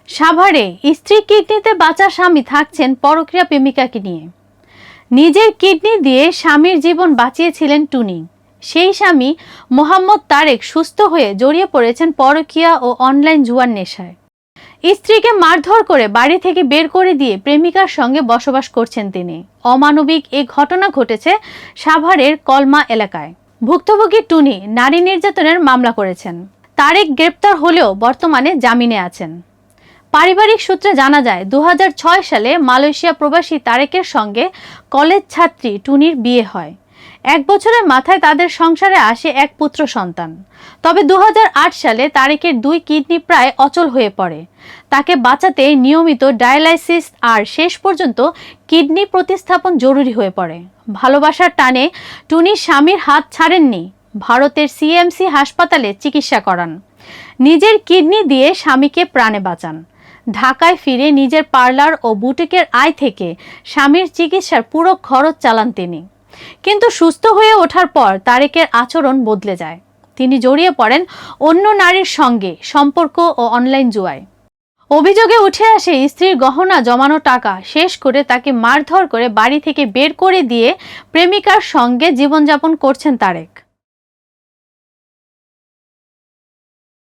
সাভারে স্ত্রী কিডনিতে বাঁচা স্বামী থাকছেন পরকীয়া প্রেমিকাকে নিয়ে। নিজের কিডনি দিয়ে স্বামীর জীবন বাঁচিয়েছিলেন টুনি। সেই স্বামী মোহাম্মদ তারেক সুস্থ হয়ে জড়িয়ে পড়েছেন পরকীয়া ও অনলাইন জুয়ার নেশায়। স্ত্রীকে মারধর করে বাড়ি থেকে বের করে দিয়ে প্রেমিকার সঙ্গে বসবাস করছেন তিনি। অমানবিক এ ঘটনা ঘটেছে সাভারের কলমা এলাকায়। ভুক্তভোগী টুনি নারী নির্যাতনের মামলা করেছেন। তারেক গ্রেপ্তার হলেও বর্তমানে জামিনে আছেন। পারিবারিক সূত্রে জানা যায় 2006 সালে মালয়েশিয়া প্রবাসী তারেকের সঙ্গে কলেজ ছাত্রী টুনির বিয়ে হয়। 1 বছরের মাথায় তাদের সংসারে আসে এক পুত্র সন্তান। তবে 2008 সালে তারেকের 2 কিডনি প্রায় অচল হয়ে পড়ে। তাকে বাঁচাতে নিয়মিত ডায়ালাইসিস আর শেষ পর্যন্ত কিডনি প্রতিস্থাপন জরুরি হয়ে পড়ে। ভালোবাসার টানে টুনি স্বামীর হাত ছাড়েননি। ভারতের সিএমসি হাসপাতালে চিকিৎসা করান। নিজের কিডনি দিয়ে স্বামীকে প্রাণে বাঁচান। ঢাকায় ফিরে নিজের পার্লার ও বুটিকের আয় থেকে স্বামীর চিকিৎসার পুরো খরচ চালান তিনি। কিন্তু সুস্থ হয়ে ওঠার পর তারেকের আচরণ বদলে যায়। তিনি জড়িয়ে পড়েন অন্য নারীর সঙ্গে সম্পর্ক ও অনলাইন জুয়ায়। অভিযোগে উঠে আসে স্ত্রীর গহনা জমানো টাকা শেষ করে তাকে মারধর করে বাড়ি থেকে বের করে দিয়ে প্রেমিকার সঙ্গে জীবনযাপন করছেন তারেক।